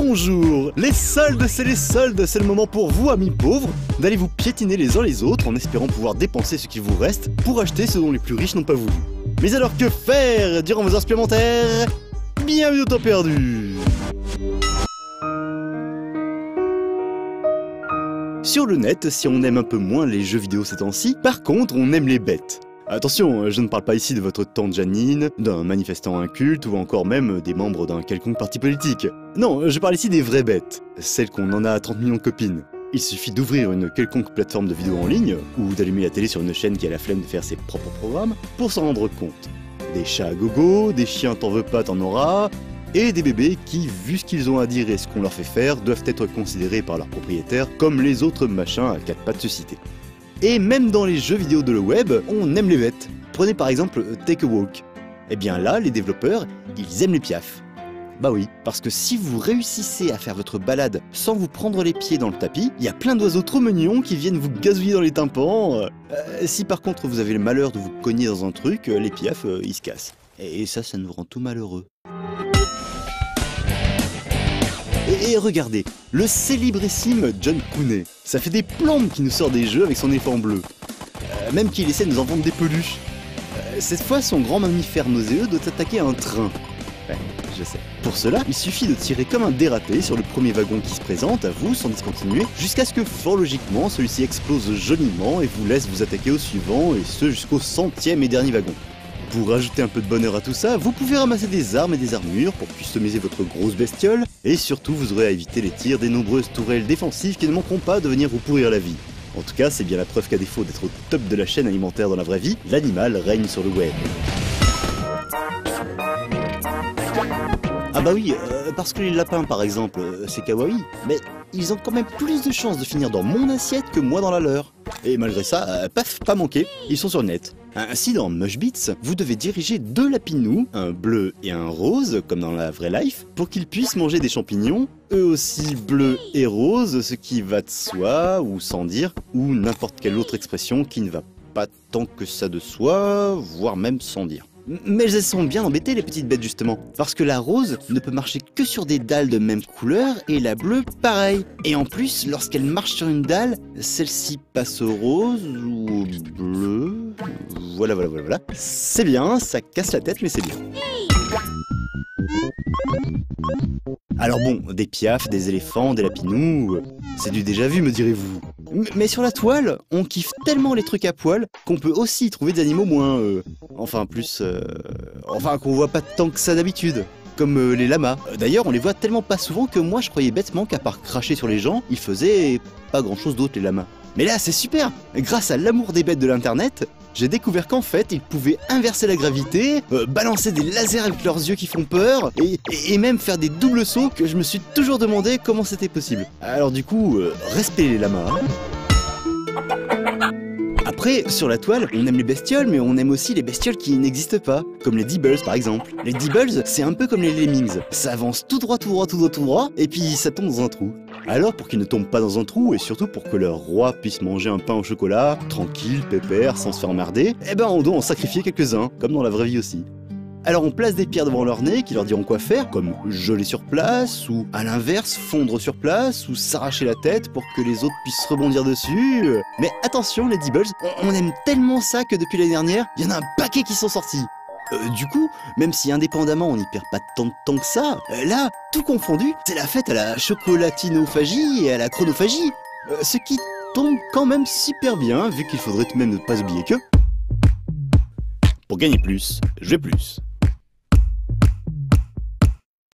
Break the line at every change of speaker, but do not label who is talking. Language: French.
Bonjour! Les soldes, c'est le moment pour vous, amis pauvres, d'aller vous piétiner les uns les autres en espérant pouvoir dépenser ce qui vous reste pour acheter ce dont les plus riches n'ont pas voulu. Mais alors que faire durant vos heures supplémentaires? Bienvenue au temps perdu! Sur le net, si on aime un peu moins les jeux vidéo ces temps-ci, par contre on aime les bêtes. Attention, je ne parle pas ici de votre tante Janine, d'un manifestant inculte ou encore même des membres d'un quelconque parti politique. Non, je parle ici des vraies bêtes, celles qu'on en a 30 millions de copines. Il suffit d'ouvrir une quelconque plateforme de vidéo en ligne, ou d'allumer la télé sur une chaîne qui a la flemme de faire ses propres programmes, pour s'en rendre compte. Des chats à gogo, des chiens t'en veux pas t'en auras, et des bébés qui, vu ce qu'ils ont à dire et ce qu'on leur fait faire, doivent être considérés par leurs propriétaires comme les autres machins à quatre pattes suscités. Et même dans les jeux vidéo de le web, on aime les bêtes. Prenez par exemple Take a Walk. Et bien là, les développeurs, ils aiment les piafs. Bah oui, parce que si vous réussissez à faire votre balade sans vous prendre les pieds dans le tapis, il y a plein d'oiseaux trop mignons qui viennent vous gazouiller dans les tympans. Si par contre vous avez le malheur de vous cogner dans un truc, les piafs, ils se cassent. Et ça nous rend tout malheureux. Et regardez, le célébrissime John Cooney, ça fait des plombes qu'il nous sort des jeux avec son éléphant bleu. Même qu'il essaie de nous en vendre des peluches. Cette fois, son grand mammifère nauséeux doit attaquer un train. Ouais, je sais. Pour cela, il suffit de tirer comme un dératé sur le premier wagon qui se présente à vous sans discontinuer, jusqu'à ce que, fort logiquement, celui-ci explose joliment et vous laisse vous attaquer au suivant, et ce jusqu'au 100e et dernier wagon. Pour rajouter un peu de bonheur à tout ça, vous pouvez ramasser des armes et des armures pour customiser votre grosse bestiole, et surtout vous aurez à éviter les tirs des nombreuses tourelles défensives qui ne manqueront pas de venir vous pourrir la vie. En tout cas, c'est bien la preuve qu'à défaut d'être au top de la chaîne alimentaire dans la vraie vie, l'animal règne sur le web. Ah bah oui, parce que les lapins par exemple, c'est kawaii, mais ils ont quand même plus de chances de finir dans mon assiette que moi dans la leur. Et malgré ça, paf, pas manqué, ils sont sur le net. Ainsi dans Mushbits, vous devez diriger deux lapinous, un bleu et un rose, comme dans la vraie life, pour qu'ils puissent manger des champignons, eux aussi bleus et roses, ce qui va de soi, ou sans dire, ou n'importe quelle autre expression qui ne va pas tant que ça de soi, voire même sans dire. Mais elles sont bien embêtées les petites bêtes justement, parce que la rose ne peut marcher que sur des dalles de même couleur et la bleue pareil. Et en plus, lorsqu'elle marche sur une dalle, celle-ci passe au rose ou au bleu. Voilà. C'est bien, ça casse la tête mais c'est bien. Alors bon, des piafs, des éléphants, des lapinous, c'est du déjà vu me direz-vous. Mais sur la toile, on kiffe tellement les trucs à poil qu'on peut aussi y trouver des animaux moins... qu'on voit pas tant que ça d'habitude. Comme les lamas. D'ailleurs, on les voit tellement pas souvent que moi je croyais bêtement qu'à part cracher sur les gens, ils faisaient pas grand chose d'autre les lamas. Mais là c'est super! Grâce à l'amour des bêtes de l'internet, j'ai découvert qu'en fait ils pouvaient inverser la gravité, balancer des lasers avec leurs yeux qui font peur, et même faire des doubles sauts que je me suis toujours demandé comment c'était possible. Alors du coup, respect les lamas. Après, sur la toile, on aime les bestioles, mais on aime aussi les bestioles qui n'existent pas, comme les Dibbles par exemple. Les Dibbles, c'est un peu comme les Lemmings, ça avance tout droit, et puis ça tombe dans un trou. Alors pour qu'ils ne tombent pas dans un trou, et surtout pour que leur roi puisse manger un pain au chocolat, tranquille, pépère, sans se faire emmerder, eh ben on doit en sacrifier quelques-uns, comme dans la vraie vie aussi. Alors on place des pierres devant leur nez qui leur diront quoi faire, comme geler sur place, ou à l'inverse fondre sur place, ou s'arracher la tête pour que les autres puissent rebondir dessus. Mais attention les Dibbles, on aime tellement ça que depuis l'année dernière, il y en a un paquet qui sont sortis. Du coup, même si indépendamment on n'y perd pas tant de temps que ça, là, tout confondu, c'est la fête à la chocolatino-phagie et à la chronophagie. Ce qui tombe quand même super bien, vu qu'il faudrait tout de même ne pas oublier que... Pour gagner plus, jouer plus.